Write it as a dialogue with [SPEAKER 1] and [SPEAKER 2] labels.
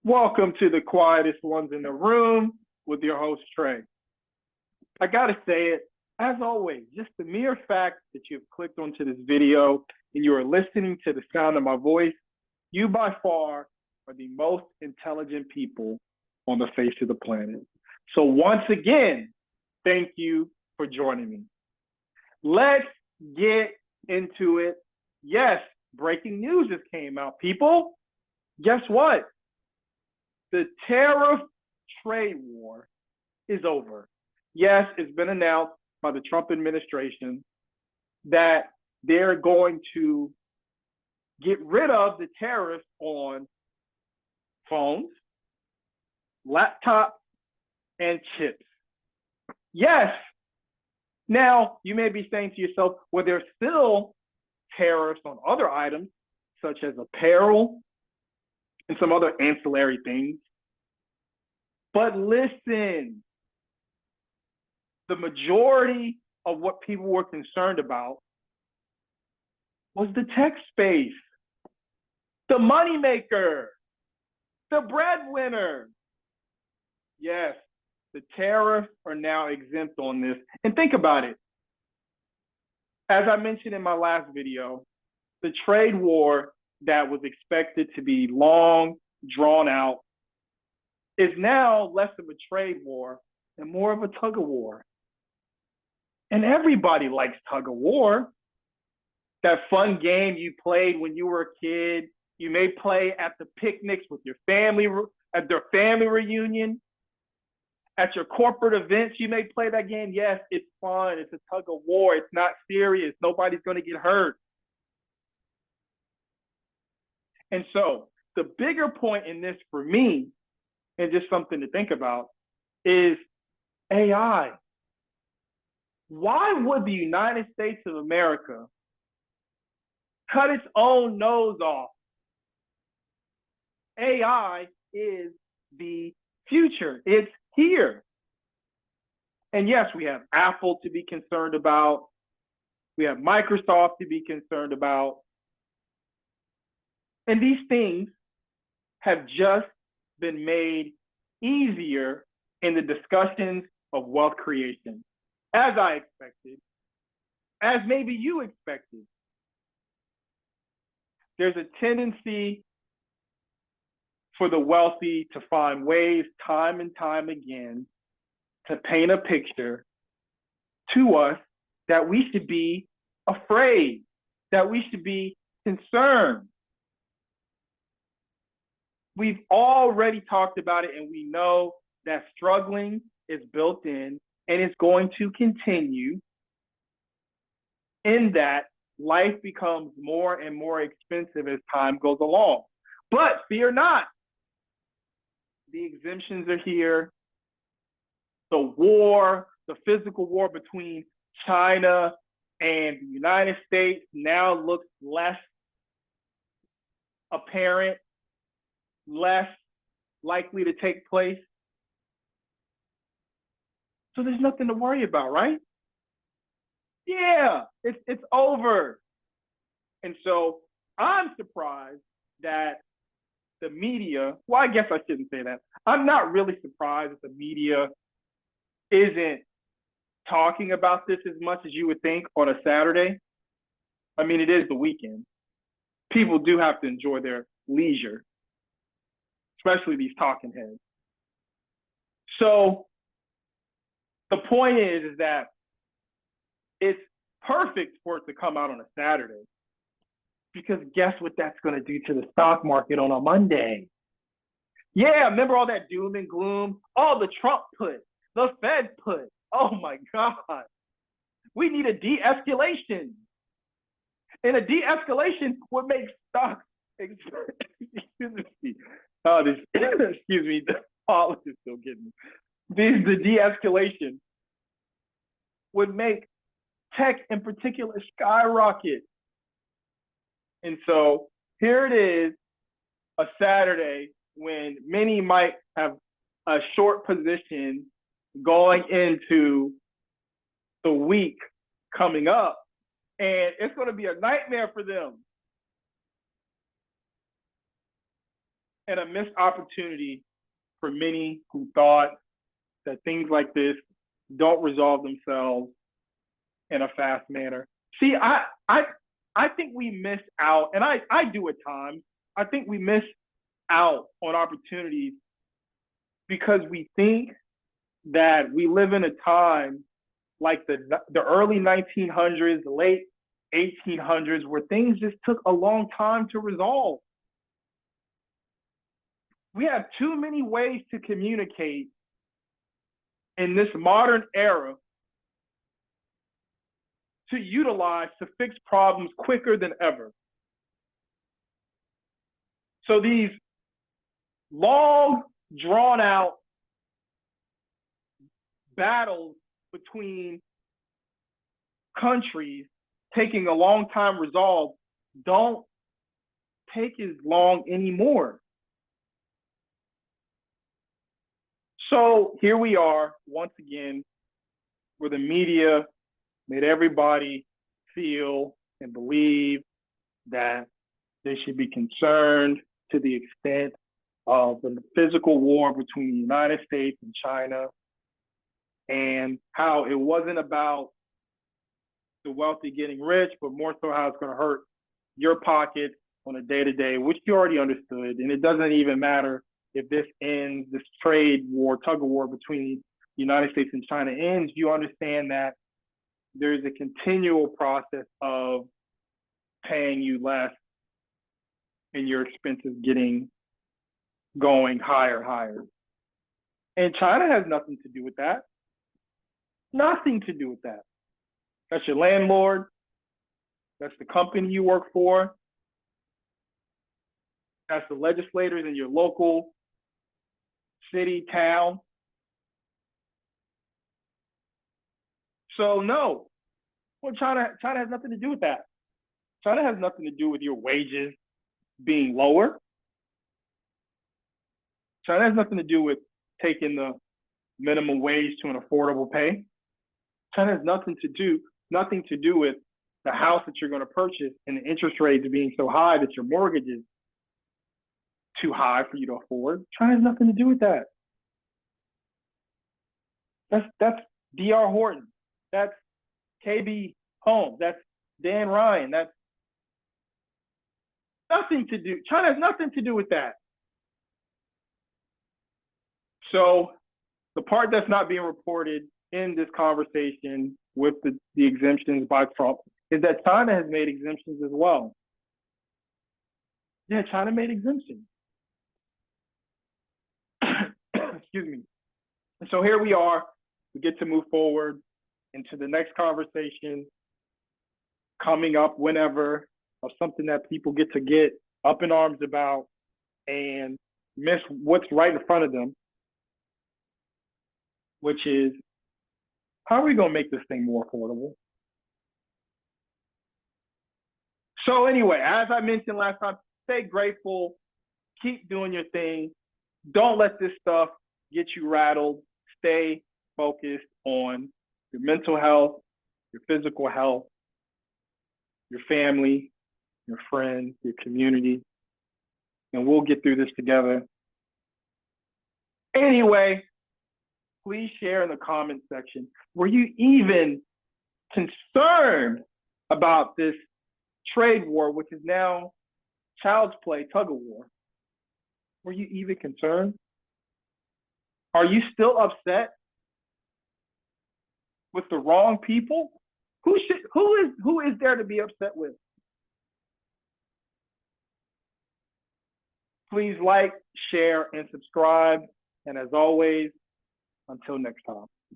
[SPEAKER 1] Welcome to the quietest ones in the room with your host, Trey. I gotta say it, as always, just the mere fact that you've clicked onto this video and you are listening to the sound of my voice, you by far are the most intelligent people on the face of the planet. So once again, thank you for joining me. Let's get into it. Yes, breaking news just came out. People, guess what? The tariff trade war is over. Yes, it's been announced by the Trump administration that they're going to get rid of the tariffs on phones, laptops, and chips. Yes. Now, you may be saying to yourself, well, there's still tariffs on other items, such as apparel and some other ancillary things. But listen, the majority of what people were concerned about was the tech space, the moneymaker, the breadwinner. Yes, the tariffs are now exempt on this. And think about it. As I mentioned in my last video, the trade war that was expected to be long, drawn out, is now less of a trade war and more of a tug of war. And everybody likes tug of war. That fun game you played when you were a kid, you may play at the picnics with your family, at their family reunion, at your corporate events, you may play that game. Yes, it's fun. It's a tug of war. It's not serious. Nobody's going to get hurt. And so the bigger point in this for me, and just something to think about, is AI. Why would the United States of America cut its own nose off? AI is the future. It's here. And yes, we have Apple to be concerned about. We have Microsoft to be concerned about. And these things have just been made easier in the discussions of wealth creation, as I expected, as maybe you expected. There's a tendency for the wealthy to find ways time and time again to paint a picture to us that we should be afraid, that we should be concerned. We've already talked about it, and we know that struggling is built in and it's going to continue, in that life becomes more and more expensive as time goes along. But fear not. The exemptions are here. The war, the physical war between China and the United States now looks less apparent, less likely to take place. So there's nothing to worry about, right? Yeah, it's over. And so I'm surprised that the media, well, I guess I shouldn't say that. I'm not really surprised that the media isn't talking about this as much as you would think on a Saturday. I mean, it is the weekend. People do have to enjoy their leisure, especially these talking heads. So the point is that it's perfect for it to come out on a Saturday, because guess what that's going to do to the stock market on a Monday? Yeah, remember all that doom and gloom? All the Trump put, the Fed put. Oh my God. We need a de-escalation. And a de-escalation would make stocks, excuse me, excuse me, the politics still getting me. The de-escalation would make tech in particular skyrocket. And so here it is, a Saturday when many might have a short position going into the week coming up, and it's going to be a nightmare for them. and a missed opportunity for many who thought that things like this don't resolve themselves in a fast manner. See, I think we miss out, and I do at times. I think we miss out on opportunities because we think that we live in a time like the early 1900s, the late 1800s, where things just took a long time to resolve. We have too many ways to communicate in this modern era to utilize to fix problems quicker than ever. So these long, drawn out battles between countries taking a long time resolve don't take as long anymore. So here we are once again, where the media made everybody feel and believe that they should be concerned to the extent of the physical war between the United States and China, and how it wasn't about the wealthy getting rich, but more so how it's going to hurt your pocket on a day-to-day, which you already understood. And it doesn't even matter if this ends, this trade war, tug of war between the United States and China ends. You understand that there's a continual process of paying you less and your expenses going higher. And China has nothing to do with that. Nothing to do with that. That's your landlord. That's the company you work for. That's the legislators in your local city, town. So no, well, China has nothing to do with that. China has nothing to do with your wages being lower. China has nothing to do with taking the minimum wage to an affordable pay. China has nothing to do with the house that you're going to purchase and the interest rates being so high that your mortgage is too high for you to afford. China has nothing to do with that. That's D.R. Horton. That's KB Holmes. That's Dan Ryan. That's nothing to do. China has nothing to do with that. So the part that's not being reported in this conversation with the exemptions by Trump is that China has made exemptions as well. Yeah, China made exemptions. Excuse me. And so here we are. We get to move forward into the next conversation coming up whenever, of something that people get up in arms about and miss what's right in front of them, which is, how are we going to make this thing more affordable? So anyway, as I mentioned last time, stay grateful, keep doing your thing. Don't let this stuff get you rattled. Stay focused on your mental health, your physical health, your family, your friends, your community, and we'll get through this together. Anyway, please share in the comment section. Were you even concerned about this trade war, which is now child's play, tug of war? Were you even concerned? Are you still upset with the wrong people? Who is there to be upset with? Please like, share, and subscribe. And as always, until next time.